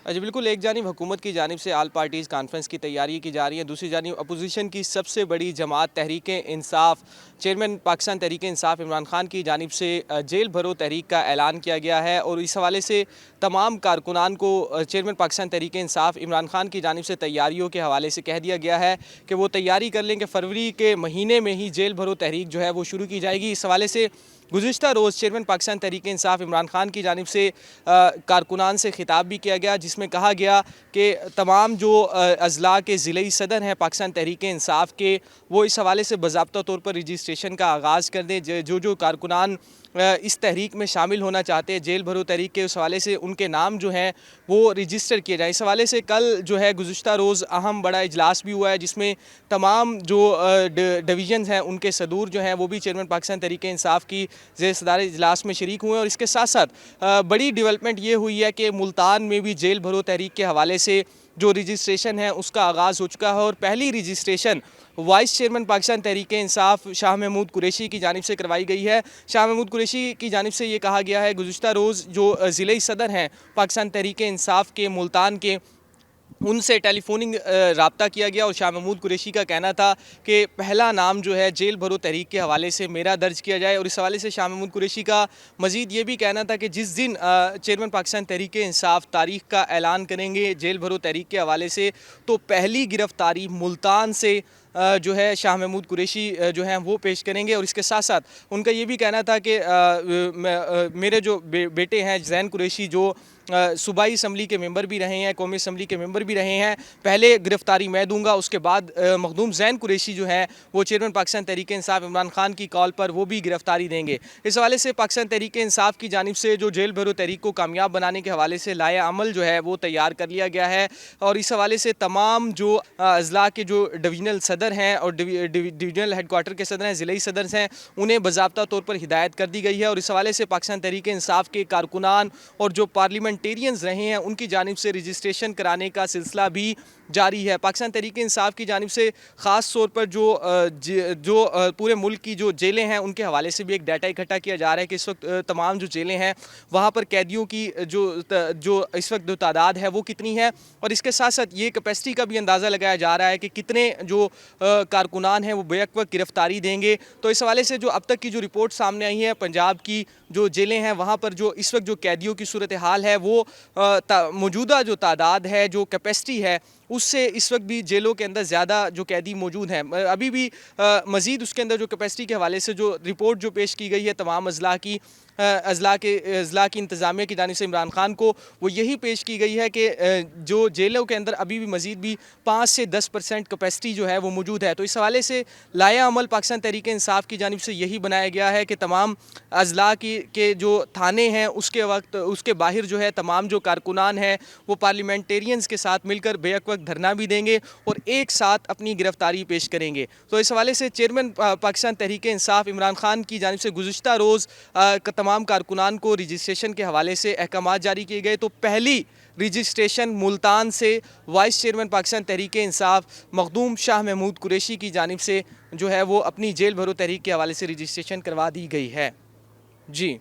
जी बिल्कुल, एक जानिब हुकूमत की जानिब से आल पार्टीज़ कॉन्फ्रेंस की तैयारी की जा रही है, दूसरी जानिब अपोजिशन की सबसे बड़ी जमात तहरीक-ए-इंसाफ, चेयरमैन पाकिस्तान तहरीक-ए-इंसाफ इमरान खान की जानिब से जेल भरो तहरीक का ऐलान किया गया है और इस हवाले से तमाम कारकुनान को चेयरमैन पाकिस्तान तहरीक-ए-इंसाफ इमरान खान की जानिब से तैयारियों के हवाले से कह दिया गया है कि वो तैयारी कर लें कि फरवरी के महीने में ही जेल भरो तहरीक जो है वो शुरू की जाएगी। इस हवाले से गुज़िश्ता रोज़ चेयरमैन पाकिस्तान तहरीक-ए-इंसाफ इमरान खान की जानिब से कारकुनान से खिताब भी किया गया, जिसमें कहा गया कि तमाम जो अज़ला के ज़िले सदर हैं पाकिस्तान तहरीक-ए-इंसाफ के, वो इस हवाले से बाज़ाब्ता तौर पर रजिस्ट्रेशन का आगाज़ कर दें। जो कारकुनान इस तहरीक में शामिल होना चाहते हैं जेल भरो तहरीक के, उस हवाले से उनके नाम जो हैं वो रजिस्टर किए जाएँ। इस हवाले से कल जो है गुज़िश्ता रोज़ अहम बड़ा इजलास भी हुआ है, जिसमें तमाम जो डिवीज़न्स हैं उनके सदूर जो हैं वो भी चेयरमैन पाकिस्तान तहरीक-ए-इंसाफ की ज़ेर सदार इजलास में शरीक हुए। और इसके साथ साथ बड़ी डेवलपमेंट ये हुई है कि मुल्तान में भी जेल भरो तहरीक के हवाले से जो रजिस्ट्रेशन है उसका आगाज़ हो चुका है और पहली registration vice chairman Pakistan Tehreek-e-Insaf Shah Mehmood Qureshi की जानिब से करवाई गई है। शाह महमूद कुरैशी की जानिब से ये कहा गया है गुज़िश्ता रोज़ जो ज़िले सदर हैं पाकिस्तान तहरीक-ए-इंसाफ के मुल्तान के, उनसे टेलीफोनिक राब्ता किया गया और शाह महमूद कुरैशी का कहना था कि पहला नाम जो है जेल भरो तहरीक के हवाले से मेरा दर्ज किया जाए। और इस हवाले से शाह महमूद कुरैशी का मज़ीद ये भी कहना था कि जिस दिन चेयरमैन पाकिस्तान तहरीक-ए-इंसाफ तारीख का ऐलान करेंगे जेल भरो तहरीक के हवाले से, तो पहली गिरफ़्तारी मुल्तान से जो है शाह महमूद कुरैशी जो हैं वो पेश करेंगे। और इसके साथ साथ उनका ये भी कहना था कि मेरे जो बेटे हैं ज़ैन कुरैशी, जो सूबाई असम्बली के मेंबर भी रहे हैं, कौमी असम्बली के मेंबर भी रहे हैं, पहले गिरफ़्तारी मैं दूंगा, उसके बाद मखदूम ज़ैन कुरैशी जो हैं वो चेयरमैन पाकिस्तान तहरीक-ए-इंसाफ इमरान खान की कॉल पर वो भी गिरफ़्तारी देंगे। इस हवाले से पाकिस्तान तहरीक-ए-इंसाफ की जानिब से जो जेल भरो तहरीक को कामयाब बनाने के हवाले से लाए अमल जो है वो तैयार कर लिया गया है। और इस हवाले से तमाम जो अज़ला के जो डिवीज़नल सदर हैं और डिवीज़नल हेडक्वार्टर के सदर हैं, ज़िले सदर हैं, उन्हें बाज़ाब्ता तौर पर हिदायत कर दी गई है। और इस हवाले से पाकिस्तान तहरीक-ए-इंसाफ के कारकुनान और जो पार्लियामेंटेरियंस रहे हैं उनकी जानिब से रजिस्ट्रेशन कराने का सिलसिला भी जारी है। पाकिस्तान तहरीक-ए-इंसाफ की जानिब से ख़ास तौर पर जो पूरे मुल्क की जो जेलें हैं उनके हवाले से भी एक डाटा इकट्ठा किया जा रहा है कि इस वक्त तमाम जो जेलें हैं वहाँ पर कैदियों की जो इस वक्त जो तादाद है वो कितनी है। और इसके साथ साथ ये कैपेसिटी का भी अंदाज़ा लगाया जा रहा है कि कितने जो कारकुनान हैं वो बेक वक्त गिरफ़्तारी देंगे। तो इस हवाले से जो अब तक की जो रिपोर्ट सामने आई है, पंजाब की जो जेलें हैं वहाँ पर जो इस वक्त जो कैदियों की सूरत हाल है वो मौजूदा जो तादाद है, जो कैपेसिटी है, उससे इस वक्त भी जेलों के अंदर ज़्यादा जो कैदी मौजूद हैं। अभी भी मज़ीद उसके अंदर जो कैपेसिटी के हवाले से जो रिपोर्ट जो पेश की गई है तमाम अज़ला की इंतज़ामिया की जानिब से इमरान खान को, वो यही पेश की गई है कि जो जेलों के अंदर अभी भी मज़ीद भी 5 से 10% कैपेसिटी जो है वो मौजूद है। तो इस हवाले से लाया अमल पाकिस्तान तहरीक-ए-इंसाफ की जानिब से यही बनाया गया है कि तमाम अज़ला के जो थाने हैं उसके बाहर जो है तमाम जो कारकुनान हैं वो पार्लियामेंटेरियंस के साथ मिलकर बेक वक्त धरना भी देंगे और एक साथ अपनी गिरफ्तारी पेश करेंगे। तो इस हवाले से चेयरमैन पाकिस्तान तहरीक-ए-इंसाफ इमरान खान की जानिब से गुज़िश्ता रोज़ तमाम कारकुनान को रजिस्ट्रेशन के हवाले से अहकाम जारी किए गए। तो पहली रजिस्ट्रेशन मुल्तान से वाइस चेयरमैन पाकिस्तान तहरीक-ए-इंसाफ मखदूम शाह महमूद कुरैशी की जानिब से जो है वो अपनी जेल भरो तहरीक के हवाले से रजिस्ट्रेशन करवा दी गई है। जी।